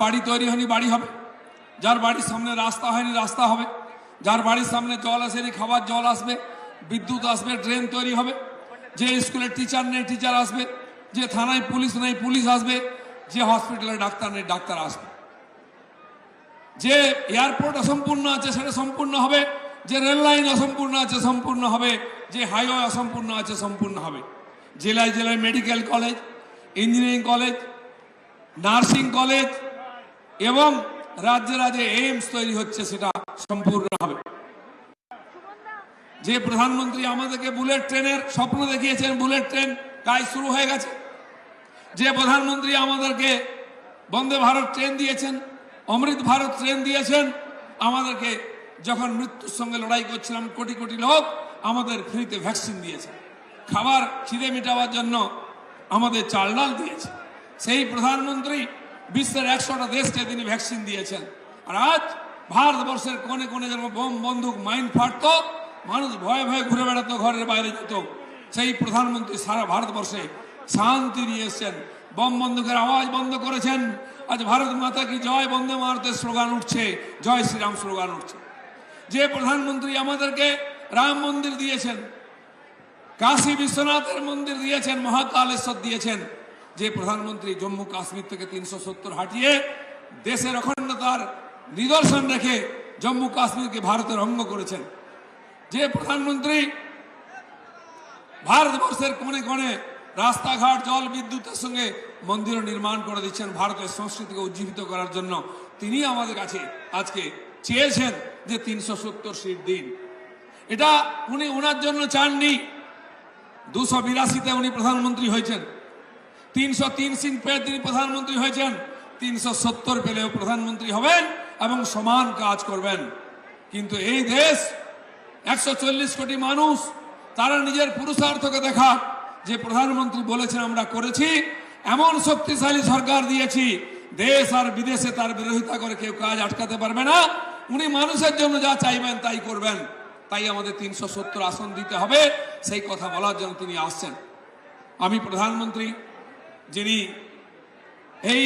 বাড়ি তৈরি হয়নি বাড়ি হবে, যার বাড়ির সামনে রাস্তা হয়নি রাস্তা হবে, যার বাড়ির সামনে জল আসেনি খাবার জল আসবে, বিদ্যুৎ আসবে, ড্রেন তৈরি হবে, যে স্কুলে টিচার নেই টিচার আসবে, যে থানায় পুলিশ নেই পুলিশ আসবে, যে হসপিটালে ডাক্তার নেই ডাক্তার আসবে, যে এয়ারপোর্ট অসম্পূর্ণ আছে সেটা সম্পূর্ণ হবে, যে রেল লাইন অসম্পূর্ণ আছে সম্পূর্ণ হবে, যে হাইওয়ে অসম্পূর্ণ আছে সম্পূর্ণ হবে, জেলায় জেলায় medical college, engineering college, nursing college এবং রাজ্যে রাজ্যে এইমস তৈরি হচ্ছে সেটা সম্পূর্ণ হবে। যে প্রধানমন্ত্রী আমাদেরকে বুলেট ট্রেনের স্বপ্ন দেখিয়েছেন, বুলেট ট্রেন কাজ শুরু হয়ে গেছে। যে প্রধানমন্ত্রী আমাদেরকে বন্দে ভারত ট্রেন দিয়েছেন, অমৃত ভারত ট্রেন দিয়েছেন, আমাদেরকে যখন মৃত্যুর সঙ্গে লড়াই করছিলাম কোটি কোটি লোক আমাদের ফ্রিতে ভ্যাকসিন দিয়েছে, খাবার খিদে মেটাবার জন্য আমাদের চাল ডাল দিয়েছে। সেই প্রধানমন্ত্রী বিশ্বের 100টা দেশকে তিনি ভ্যাকসিন দিয়েছেন। আর আজ ভারতবর্ষের কোণে কোণে যেন বোম বন্দুক মাইন ফাটত, মানুষ ভয়ে ভয়ে ঘুরে বেড়াতো, ঘরের বাইরে যেত, সেই প্রধানমন্ত্রী সারা ভারতবর্ষে শান্তি নিয়ে এসছেন, বোম বন্দুকের আওয়াজ বন্ধ করেছেন। আজ ভারত মাতা কি জয়, বন্দে মাতরম স্লোগান উঠছে, জয় শ্রীরাম স্লোগান উঠছে। যে প্রধানমন্ত্রী আমাদেরকে রাম মন্দির দিয়েছেন, কাশী বিশ্বনাথের মন্দির দিয়েছেন, মহাকালেশ্বর দিয়েছেন, যে প্রধানমন্ত্রী জম্মু কাশ্মীর থেকে 370 হাটিয়ে দেশের অখণ্ডতার নিদর্শন রেখে জম্মু কাশ্মীরকে ভারতের অঙ্গ করেছেন, যে প্রধানমন্ত্রী ভারতবর্ষের কোণে কোণে রাস্তাঘাট জল বিদ্যুতের সঙ্গে মন্দির নির্মাণ করে দিচ্ছেন ভারতের সংস্কৃতিকে উজ্জীবিত করার জন্য, তিনি আমাদের কাছে আজকে চেয়েছেন যে 370 সিট দিন। এটা উনি ওনার জন্য চাননি। 282-তে উনি প্রধানমন্ত্রী হয়েছেন, 303 সিট পেয়ে তিনি প্রধানমন্ত্রী হয়েছেন, 370 পেলেও প্রধানমন্ত্রী হবেন এবং সমান কাজ করবেন। কিন্তু এই দেশ 140 কোটি মানুষ তারা নিজের পুরুষার্থকে দেখা যে প্রধানমন্ত্রী বলেছেন আমরা করেছি, এমন শক্তিশালী সরকার দিয়েছি দেশ আর বিদেশে তার বিরোধিতা করে কেউ কাজ আটকাতে পারবে না। উনি মানুষের জন্য যা চাইবেন তাই করবেন, তাই আমাদের 370 আসন দিতে হবে, সেই কথা বলার জন্য তিনি আসছেন। আমি প্রধানমন্ত্রী যিনি এই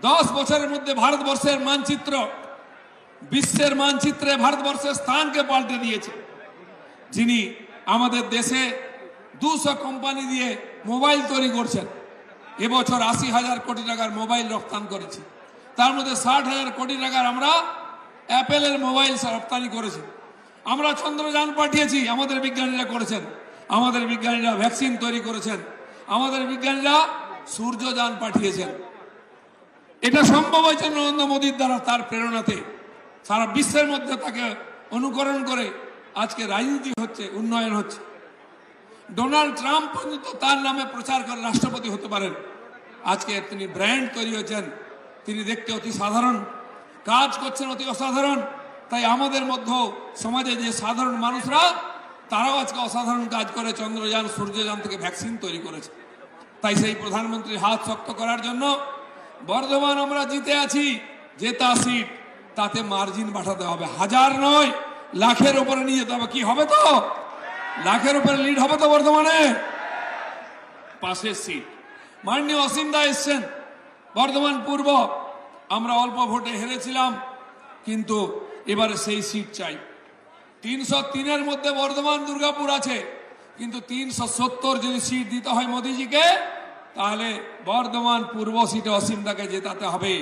10 বছরের মধ্যে ভারতবর্ষের মানচিত্র, বিশ্বের মানচিত্রে ভারতবর্ষের স্থানকে পাল্টে দিয়েছে, যিনি আমাদের দেশে 200 কোম্পানি দিয়ে মোবাইল তৈরি করছেন। এবছর 80,000 কোটি টাকার মোবাইল রপ্তানি করেছি, তার মধ্যে 60,000 কোটি টাকার আমরা অ্যাপেলের মোবাইল রপ্তানি করেছি। আমরা চন্দ্রযান পাঠিয়েছি, আমাদের বিজ্ঞানীরা করেছেন, আমাদের বিজ্ঞানীরা ভ্যাকসিন তৈরি করেছেন, আমাদের বিজ্ঞানীরা সূর্যযান পাঠিয়েছেন। এটা সম্ভব হয়েছে নরেন্দ্র মোদীর দ্বারা, তার প্রেরণাতে। সারা বিশ্বের মধ্যে তাকে অনুকরণ করে আজকে রাজনীতি হচ্ছে, উন্নয়ন হচ্ছে। ডোনাল্ড ট্রাম্প পর্যন্ত তার নামে প্রচার করে রাষ্ট্রপতি হতে পারেন। আজকে তিনি ব্র্যান্ড তৈরি হয়েছেন, তিনি দেখতে অতি সাধারণ, কাজ করছেন অতি অসাধারণ। তাই আমাদের মধ্যে সমাজে যে সাধারণ মানুষরা তারাও আজকে অসাধারণ কাজ করে, চন্দ্রযান সূর্যযান থেকে ভ্যাকসিন তৈরি করেছে। তাই সেই প্রধানমন্ত্রীর হাত শক্ত করার জন্য বর্ধমান আমরা জিতে আছি, জেতা সিট, তাতে মার্জিন বাড়াতে হবে, 1000 নয়, লাখের উপরে নিয়ে যেতে হবে। কি হবে তো? লাখের উপরে লিড হবে তো বর্ধমানে। পাশের সিট মাননীয় অসীম দা এসছেন বর্ধমান পূর্ব, আমরা অল্প ভোটে হেরেছিলাম, কিন্তু এবারে সেই সিট চাই। 303-এর মধ্যে বর্ধমান দুর্গাপুর আছে, কিন্তু 370 যদি সিট দিতে হয় মোদীজিকে, তাহলে বর্ধমান পূর্ব সিটে অসীম দাকে জেতাতে হবে।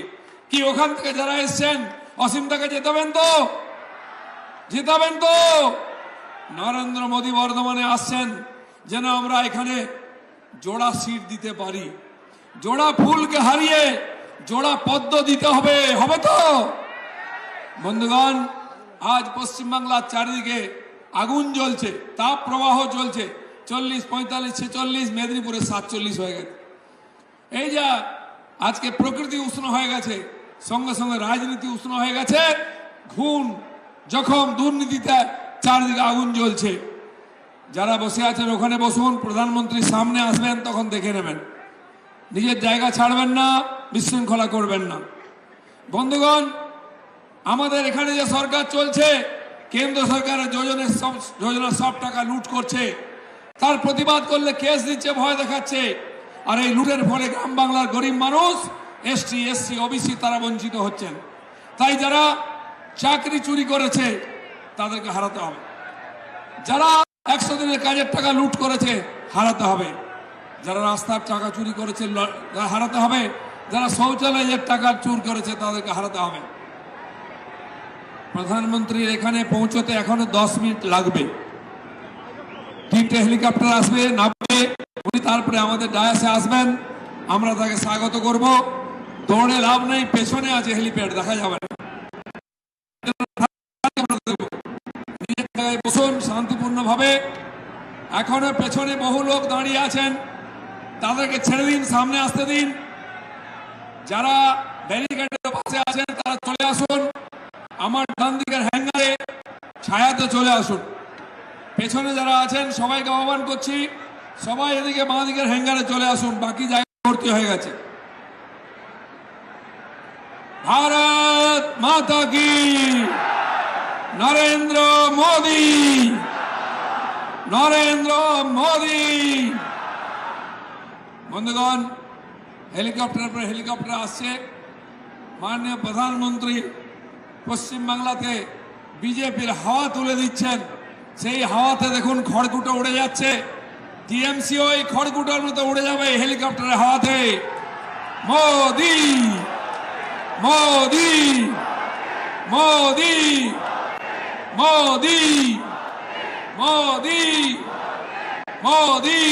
কি ওখান থেকে যারা এসছেন অসীম দাকে জেতাবেন তো? জেতাবেন তো? নরেন্দ্র মোদী বর্ধমানে আসছেন যেন আমরা এখানে জোড়া সিট দিতে পারি। জোড়া ফুলকে হারিয়ে জোড়া পদ্ম দিতে হবে, হবে তো? বন্ধুগণ, আজ পশ্চিমবাংলার চারিদিকে আগুন জ্বলছে, তাপ প্রবাহ চলছে, 40, 45, 46, মেদিনীপুরে 47 হয়ে গেছে। এই যা আজকে প্রকৃতি উষ্ণ হয়ে গেছে, সঙ্গে সঙ্গে রাজনীতি উষ্ণ হয়ে গেছে। খুন জখম দুর্নীতিতে চারিদিকে আগুন জ্বলছে। যারা বসে আছেন ওখানে বসুন, প্রধানমন্ত্রীর সামনে আসবেন তখন দেখে নেবেন, নিজের জায়গা ছাড়বেন না, বিশৃঙ্খলা করবেন না। বন্ধুগণ, আমাদের এখানে যে সরকার চলছে, কেন্দ্র সরকারের যোজনা সব টাকা লুট করছে, তার প্রতিবাদ করলে কেস দিচ্ছে, ভয় দেখাচ্ছে। আর এই লুটের ফলে গ্রাম বাংলার গরিব মানুষ এসটি এসসি ওবিসি তারা বঞ্চিত হচ্ছেন। তাই যারা চাকরি চুরি করেছে তাদেরকে হারাতে হবে, যারা 100 দিনের কাজের টাকা লুট করেছে হারাতে হবে, যারা রাস্তার টাকা চুরি করেছে হারাতে হবে, যারা শৌচালয়ের টাকা চুর করেছে তাদেরকে হারাতে হবে। প্রধানমন্ত্রীর এখানে পৌঁছতে এখনো 10 মিনিট লাগবে। 3টে হেলিকপ্টার আসবে, নামবে, উনি তারপরে আমাদের ডায়াসে আসবেন, আমরা তাকে স্বাগত করব। দৌড়ে লাভ নেই, পেছনে আছে হেলিপ্যাড, দেখা যাবে না। নিজের জায়গায় বসুন শান্তিপূর্ণ ভাবে। এখনো পেছনে বহু লোক দাঁড়িয়ে আছেন, তাদেরকে ছেড়ে দিন, সামনে আসতে দিন। যারা ব্যারিকেডের পাশে আছেন তারা চলে আসুন, আমার ডান দিকের হ্যাঙ্গারে ছায়াতে চলে আসুন। পেছনে যারা আছেন সবাইকে আহ্বান করছি, সবাই এদিকে বাঁ দিকের হ্যাঙ্গারে চলে আসুন, বাকি জায়গা ভর্তি হয়ে গেছে। ভারত মাতা কি, নরেন্দ্র মোদি, নরেন্দ্র মোদি। বন্ধুগণ, হেলিকপ্টারের পর হেলিকপ্টার আসছে। মাননীয় প্রধানমন্ত্রী পশ্চিমবাংলাতে বিজেপির হাওয়া তুলে দিচ্ছেন, সেই হাওয়াতে দেখুন খড়কুটো উড়ে যাচ্ছে। টিএমসিও এই খড়কুটোর মতো উড়ে যাবে এই হেলিকপ্টারের হাওয়াতে। মোদি মোদি মোদি মোদি মোদি মোদি।